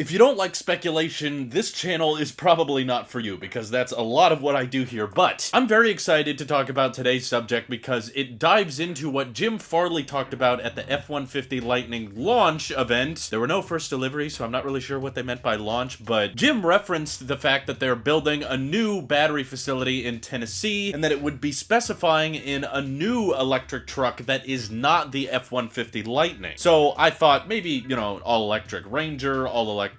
If you don't like speculation, this channel is probably not for you, because that's a lot of what I do here, but I'm very excited to talk about today's subject because it dives into what Jim Farley talked about at the F-150 Lightning launch event. There were no first deliveries, so I'm not really sure what they meant by launch, but Jim referenced the fact that they're building a new battery facility in Tennessee, and that it would be specifying in a new electric truck that is not the F-150 Lightning. So I thought maybe, all-electric Ranger, all-electric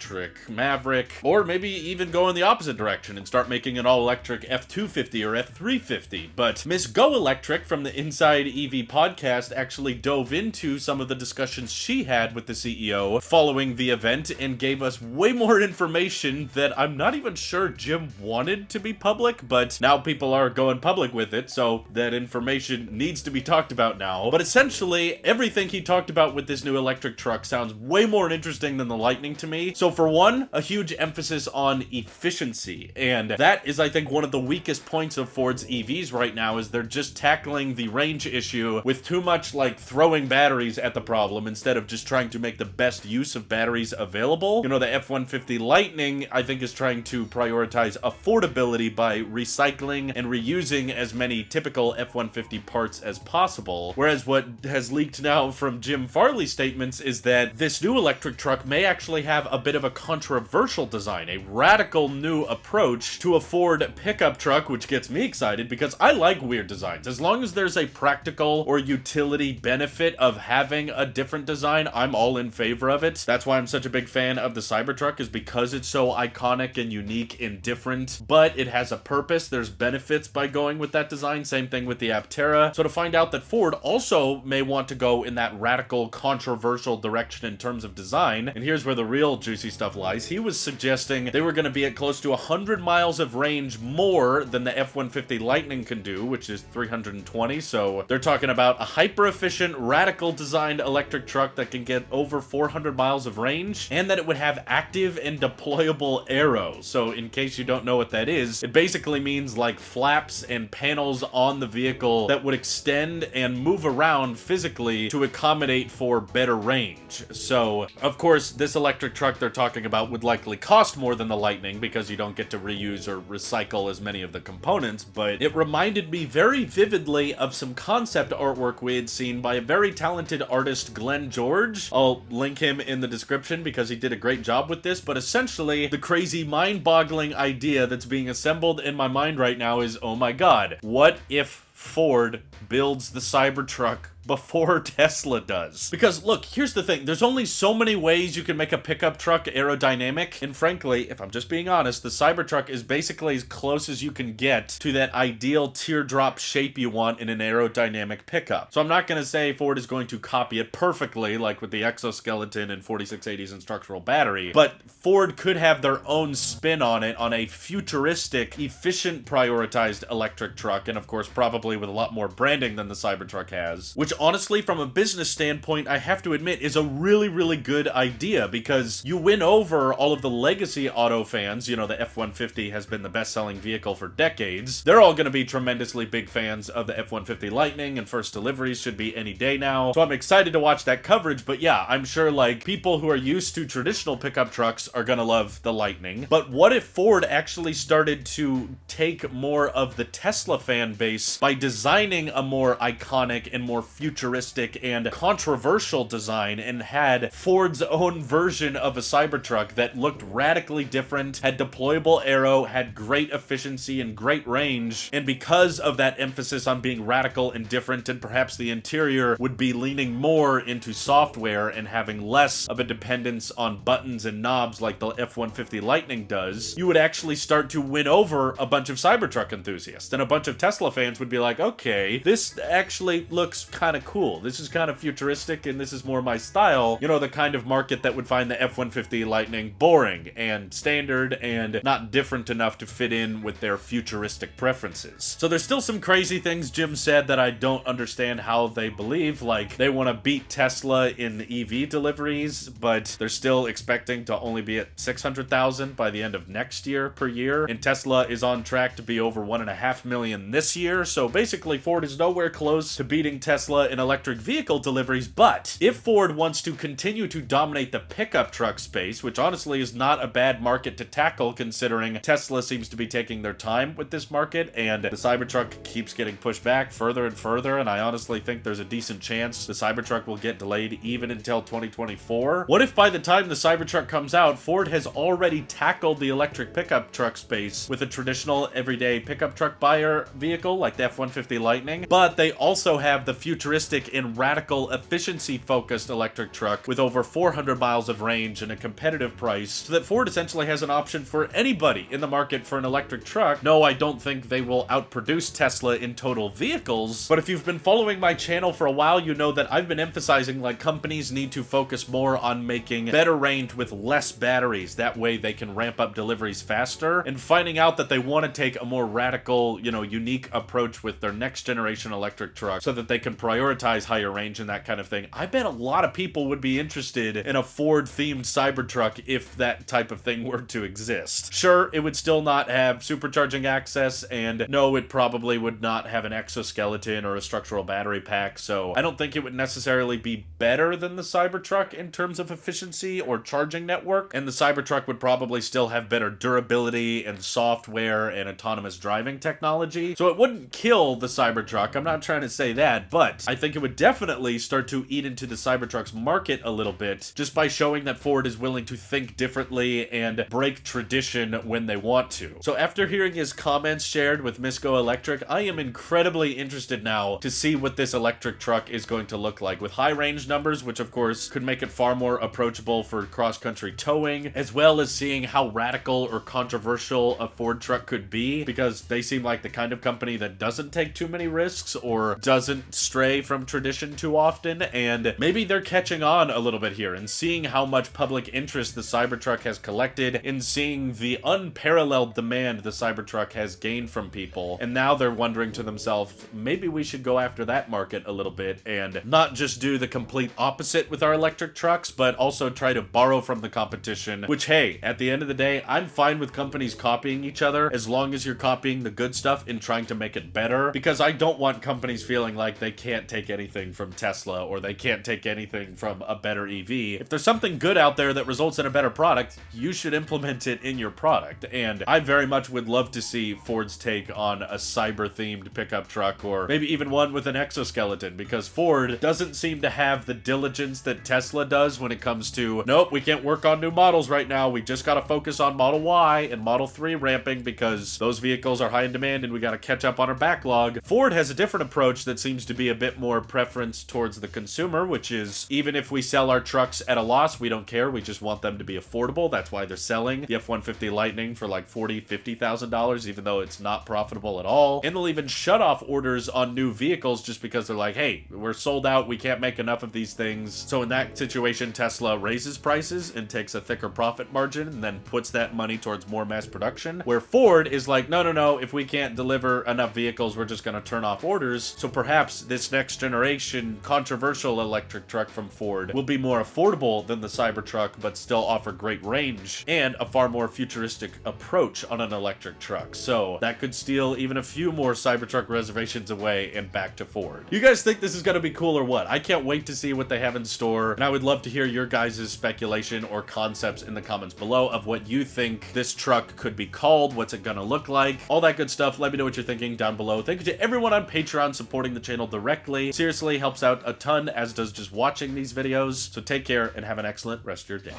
Maverick, or maybe even go in the opposite direction and start making an all-electric F-250 or F-350. But Miss Go Electric from the Inside EV podcast actually dove into some of the discussions she had with the CEO following the event and gave us way more information that I'm not even sure Jim wanted to be public, but now people are going public with it, so that information needs to be talked about now. But essentially, everything he talked about with this new electric truck sounds way more interesting than the Lightning to me. So for one, a huge emphasis on efficiency, and that is, I think, one of the weakest points of Ford's EVs right now, is they're just tackling the range issue with too much like throwing batteries at the problem instead of just trying to make the best use of batteries available. The F-150 Lightning, I think, is trying to prioritize affordability by recycling and reusing as many typical F-150 parts as possible, whereas what has leaked now from Jim Farley's statements is that this new electric truck may actually have a bit of a controversial design, a radical new approach to a Ford pickup truck, which gets me excited because I like weird designs. As long as there's a practical or utility benefit of having a different design, I'm all in favor of it. That's why I'm such a big fan of the Cybertruck, is because it's so iconic and unique and different, but it has a purpose. There's benefits by going with that design. Same thing with the Aptera. So to find out that Ford also may want to go in that radical, controversial direction in terms of design, and here's where the real juicy stuff lies. He was suggesting they were going to be at close to 100 miles of range more than the F-150 Lightning can do, which is 320, so they're talking about a hyper-efficient, radical designed electric truck that can get over 400 miles of range, and that it would have active and deployable arrows. So in case you don't know what that is, it basically means like flaps and panels on the vehicle that would extend and move around physically to accommodate for better range. So, of course, this electric truck they're talking about would likely cost more than the Lightning because you don't get to reuse or recycle as many of the components, but it reminded me very vividly of some concept artwork we had seen by a very talented artist, Glenn George. I'll link him in the description because he did a great job with this, but essentially the crazy mind-boggling idea that's being assembled in my mind right now is, oh my god, what if Ford builds the Cybertruck before Tesla does? Because look, here's the thing, there's only so many ways you can make a pickup truck aerodynamic, and frankly, if I'm just being honest, the Cybertruck is basically as close as you can get to that ideal teardrop shape you want in an aerodynamic pickup. So I'm not gonna say Ford is going to copy it perfectly like with the exoskeleton and 4680s and structural battery, but Ford could have their own spin on it, on a futuristic, efficient, prioritized electric truck, and of course probably with a lot more branding than the Cybertruck has, which honestly, from a business standpoint, I have to admit is a really, really good idea, because you win over all of the legacy auto fans. The F-150 has been the best-selling vehicle for decades. They're all going to be tremendously big fans of the F-150 Lightning, and first deliveries should be any day now. So I'm excited to watch that coverage, but yeah, I'm sure like people who are used to traditional pickup trucks are going to love the Lightning. But what if Ford actually started to take more of the Tesla fan base by designing a more iconic and more futuristic and controversial design, and had Ford's own version of a Cybertruck that looked radically different, had deployable aero, had great efficiency and great range, and because of that emphasis on being radical and different, and perhaps the interior would be leaning more into software and having less of a dependence on buttons and knobs like the F-150 Lightning does, you would actually start to win over a bunch of Cybertruck enthusiasts, and a bunch of Tesla fans would be like, okay, this actually looks kind of cool. This is kind of futuristic, and this is more my style. The kind of market that would find the F-150 Lightning boring and standard and not different enough to fit in with their futuristic preferences. So there's still some crazy things Jim said that I don't understand how they believe, like they want to beat Tesla in EV deliveries, but they're still expecting to only be at 600,000 by the end of next year per year, and Tesla is on track to be over 1.5 million this year. So basically Ford is nowhere close to beating Tesla Tesla in electric vehicle deliveries, but if Ford wants to continue to dominate the pickup truck space, which honestly is not a bad market to tackle considering Tesla seems to be taking their time with this market, and the Cybertruck keeps getting pushed back further and further, and I honestly think there's a decent chance the Cybertruck will get delayed even until 2024. What if by the time the Cybertruck comes out, Ford has already tackled the electric pickup truck space with a traditional everyday pickup truck buyer vehicle like the F-150 Lightning, but they also have the futuristic and radical efficiency-focused electric truck with over 400 miles of range and a competitive price, so that Ford essentially has an option for anybody in the market for an electric truck. No, I don't think they will outproduce Tesla in total vehicles, but if you've been following my channel for a while, you know that I've been emphasizing like companies need to focus more on making better range with less batteries. That way they can ramp up deliveries faster, and finding out that they want to take a more radical, unique approach with their next generation electric truck so that they can prioritize higher range and that kind of thing. I bet a lot of people would be interested in a Ford themed Cybertruck if that type of thing were to exist. Sure, it would still not have supercharging access, and no, it probably would not have an exoskeleton or a structural battery pack, so I don't think it would necessarily be better than the Cybertruck in terms of efficiency or charging network, and the Cybertruck would probably still have better durability and software and autonomous driving technology, so it wouldn't kill the Cybertruck. I'm not trying to say that, but I think it would definitely start to eat into the Cybertruck's market a little bit just by showing that Ford is willing to think differently and break tradition when they want to. So after hearing his comments shared with Misco Electric, I am incredibly interested now to see what this electric truck is going to look like with high range numbers, which of course could make it far more approachable for cross-country towing, as well as seeing how radical or controversial a Ford truck could be, because they seem like the kind of company that doesn't take too many risks or doesn't stray from tradition too often, and maybe they're catching on a little bit here and seeing how much public interest the Cybertruck has collected and seeing the unparalleled demand the Cybertruck has gained from people, and now they're wondering to themselves, maybe we should go after that market a little bit and not just do the complete opposite with our electric trucks, but also try to borrow from the competition, which, hey, at the end of the day, I'm fine with companies copying each other as long as you're copying the good stuff and trying to make it better, because I don't want companies feeling like they can't take anything from Tesla or they can't take anything from a better EV. If there's something good out there that results in a better product, you should implement it in your product, and I very much would love to see Ford's take on a cyber-themed pickup truck, or maybe even one with an exoskeleton, because Ford doesn't seem to have the diligence that Tesla does when it comes to, nope, we can't work on new models right now, we just gotta focus on Model Y and Model 3 ramping because those vehicles are high in demand and we gotta catch up on our backlog. Ford has a different approach that seems to be a bit more preference towards the consumer, which is, even if we sell our trucks at a loss, we don't care, we just want them to be affordable. That's why they're selling the F-150 Lightning for like $40,000, $50,000, even though it's not profitable at all. And they'll even shut off orders on new vehicles just because they're like, hey, we're sold out, we can't make enough of these things. So in that situation, Tesla raises prices and takes a thicker profit margin and then puts that money towards more mass production, where Ford is like, no, if we can't deliver enough vehicles, we're just gonna turn off orders. So perhaps this next generation controversial electric truck from Ford will be more affordable than the Cybertruck, but still offer great range and a far more futuristic approach on an electric truck. So that could steal even a few more Cybertruck reservations away and back to Ford. You guys think this is gonna be cool or what? I can't wait to see what they have in store, and I would love to hear your guys' speculation or concepts in the comments below of what you think this truck could be called, what's it gonna look like, all that good stuff. Let me know what you're thinking down below. Thank you to everyone on Patreon supporting the channel directly. Seriously helps out a ton, as does just watching these videos. So take care and have an excellent rest of your day.